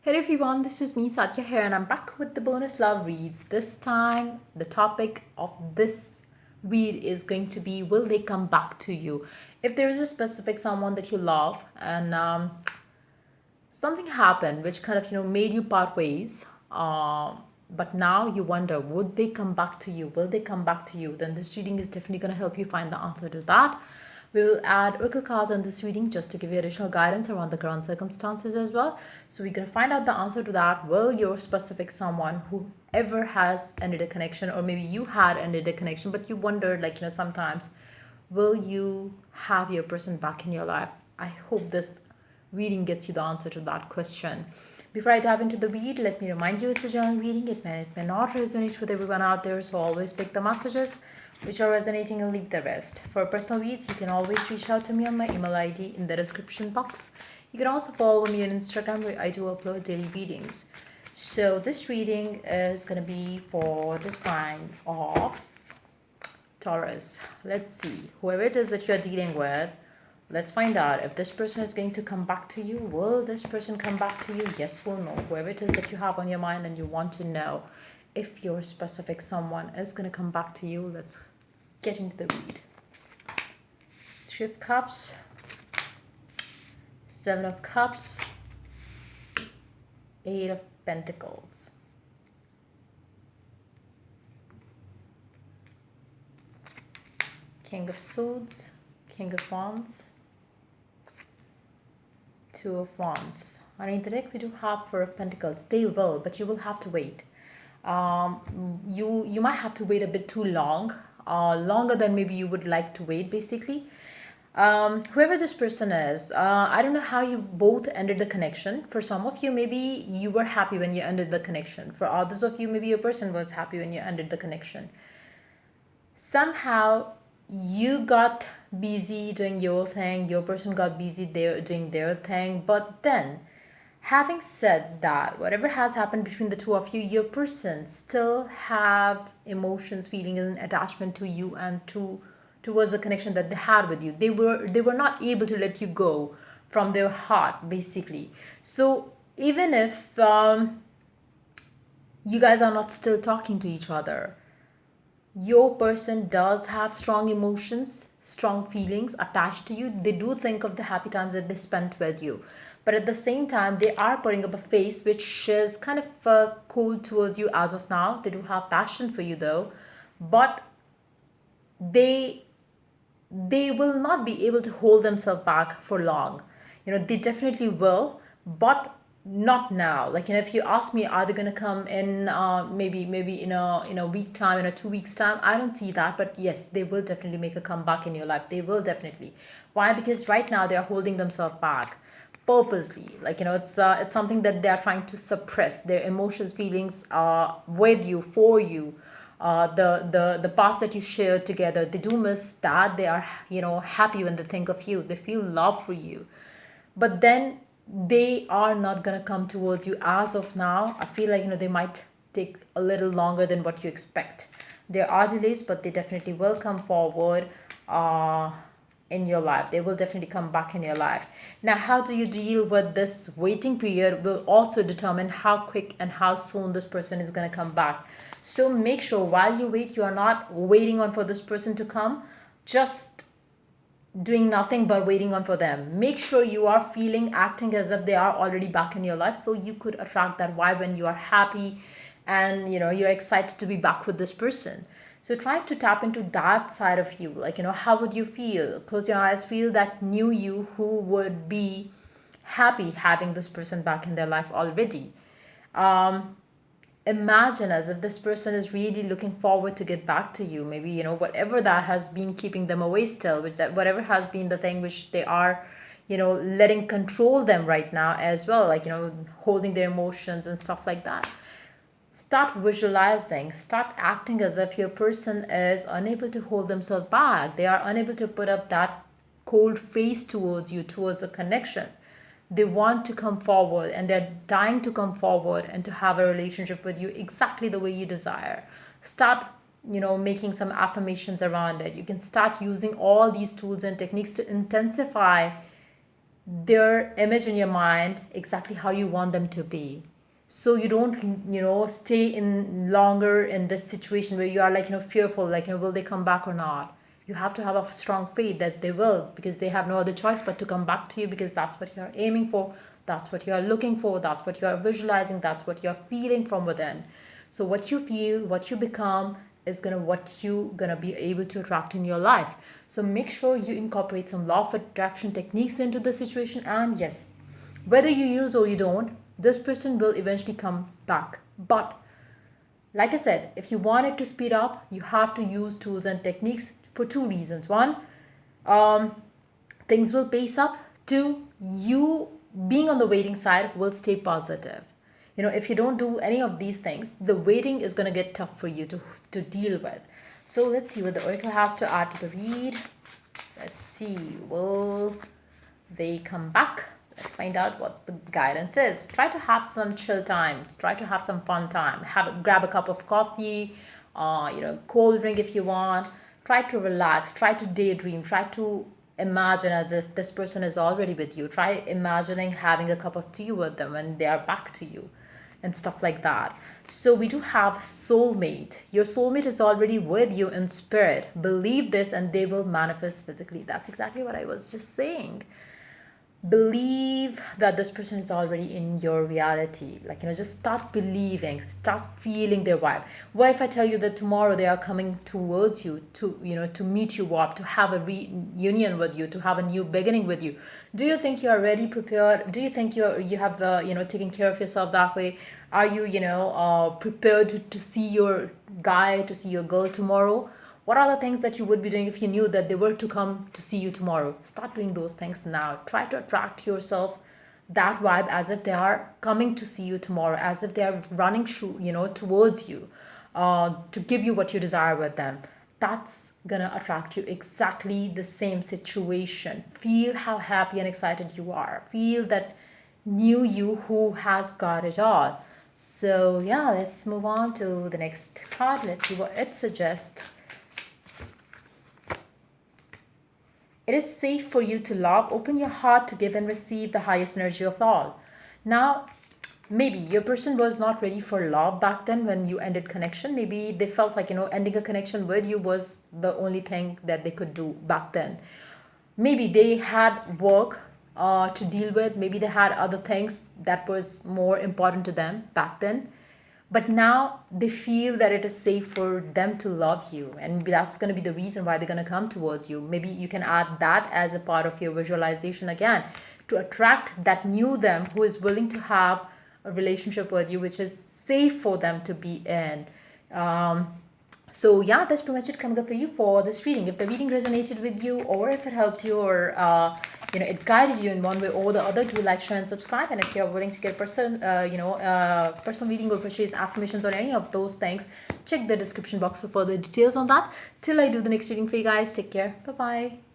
Hey everyone, this is me Satya here, and I'm back with the bonus love reads. This time, the topic of this read is going to be, will they come back to you? If there is a specific someone that you love and something happened which kind of made you part ways, but now you wonder, would they come back to you? Will they come back to you? Then this reading is definitely going to help you find the answer to that. We will add oracle cards on this reading just to give you additional guidance around the current circumstances as well. So we're going to find out the answer to that. Will your specific someone who ever has ended a connection, or maybe you had ended a connection but you wondered, sometimes, will you have your person back in your life? I hope this reading gets you the answer to that question. Before I dive into the read, let me remind you it's a general reading. It may not resonate with everyone out there, so always pick the messages which are resonating and leave the rest. For personal reads, you can always reach out to me on my email ID in the description box. You can also follow me on Instagram where I do upload daily readings. So this reading is going to be for the sign of Taurus. Let's see. Whoever it is that you're dealing with, let's find out if this person is going to come back to you. Will this person come back to you? Yes or no? Whoever it is that you have on your mind and you want to know if your specific someone is going to come back to you, let's get into the read. Three of Cups, Seven of Cups, Eight of Pentacles. King of Swords, King of Wands, Two of Wands. Underneath the deck, we do have Four of Pentacles. They will, but you will have to wait. You might have to wait a bit too long, longer than maybe you would like to wait, basically. Whoever this person is, I don't know how you both ended the connection. For some of you, maybe you were happy when you ended the connection. For others of you, maybe your person was happy when you ended the connection. Somehow you got busy doing your thing, your person got busy doing their thing, but then, having said that, whatever has happened between the two of you, your person still have emotions, feelings, and attachment to you and towards the connection that they had with you. They were not able to let you go from their heart, basically. So even if you guys are not still talking to each other, your person does have strong emotions, strong feelings attached to you. They do think of the happy times that they spent with you. But at the same time, they are putting up a face which is kind of cold towards you as of now. They do have passion for you though. But they will not be able to hold themselves back for long. They definitely will, but not now. If you ask me, are they going to come in maybe in a week time, in a 2 weeks time, I don't see that. But yes, they will definitely make a comeback in your life. They will definitely. Why? Because right now they are holding themselves back purposely. It's something that they are trying to suppress their emotions, feelings with you, for you. The past that you shared together, they do miss that. They are happy when they think of you. They feel love for you, but then they are not gonna come towards you as of now. I feel like they might take a little longer than what you expect. There are delays, but they definitely will come forward in your life. They will definitely come back in your life. Now, how do you deal with this waiting period will also determine how quick and how soon this person is going to come back. So make sure while you wait, you are not waiting on for this person to come, just doing nothing but waiting on for them. Make sure you are feeling, acting as if they are already back in your life, so you could attract that vibe when you are happy and you're excited to be back with this person. So try to tap into that side of you. How would you feel? Close your eyes, feel that new you who would be happy having this person back in their life already. um Imagine as if this person is really looking forward to get back to you. Maybe whatever that has been keeping them away still, which that whatever has been the thing which they are letting control them right now as well, holding their emotions and stuff like that. Start visualizing, start acting as if your person is unable to hold themselves back. They are unable to put up that cold face towards you, towards a connection. They want to come forward and they're dying to come forward and to have a relationship with you exactly the way you desire. Start making some affirmations around it. You can start using all these tools and techniques to intensify their image in your mind exactly how you want them to be, so you don't stay in longer in this situation where you are like fearful, like will they come back or not. You have to have a strong faith that they will, because they have no other choice but to come back to you, because that's what you're aiming for, that's what you're looking for, that's what you're visualizing, that's what you're feeling from within. So what you feel, what you become, is gonna what you gonna be able to attract in your life. So make sure you incorporate some law of attraction techniques into the situation, and yes, whether you use or you don't, this person will eventually come back. But like I said, if you want it to speed up, you have to use tools and techniques for two reasons. One, um, things will pace up. Two, you being on the waiting side will stay positive. If you don't do any of these things, the waiting is going to get tough for you to deal with. So let's see what the oracle has to add to the read. Let's see, will they come back? Let's find out what the guidance is. Try to have some chill time. Try to have some fun time. Grab a cup of coffee, cold drink if you want. Try to relax. Try to daydream. Try to imagine as if this person is already with you. Try imagining having a cup of tea with them when they are back to you, and stuff like that. So we do have soulmate. Your soulmate is already with you in spirit. Believe this and they will manifest physically. That's exactly what I was just saying. Believe that this person is already in your reality. Like, just start believing, start feeling their vibe. What if I tell you that tomorrow they are coming towards you to to meet you up, to have a reunion with you, to have a new beginning with you? Do you think you are ready, prepared? Do you think you have taken care of yourself that way? Are you prepared to see your guy, to see your girl tomorrow? What are the things that you would be doing if you knew that they were to come to see you tomorrow? Start doing those things now. Try to attract yourself that vibe as if they are coming to see you tomorrow, as if they are running towards you, to give you what you desire with them. That's gonna attract you exactly the same situation. Feel how happy and excited you are. Feel that new you who has got it all. So yeah, let's move on to the next card. Let's see what it suggests. It is safe for you to love. Open your heart to give and receive the highest energy of all. Now, maybe your person was not ready for love back then when you ended connection. Maybe they felt like, ending a connection with you was the only thing that they could do back then. Maybe they had work to deal with. Maybe they had other things that was more important to them back then, but now they feel that it is safe for them to love you, and that's going to be the reason why they're going to come towards you. Maybe you can add that as a part of your visualization again, to attract that new them who is willing to have a relationship with you, which is safe for them to be in. So yeah, that's pretty much it coming up for you for this reading. If the reading resonated with you, or if it helped you, or it guided you in one way or the other, do like, share, and subscribe. And if you're willing to get personal reading or purchase affirmations or any of those things, check the description box for further details on that. Till I do the next reading for you guys, take care. Bye bye.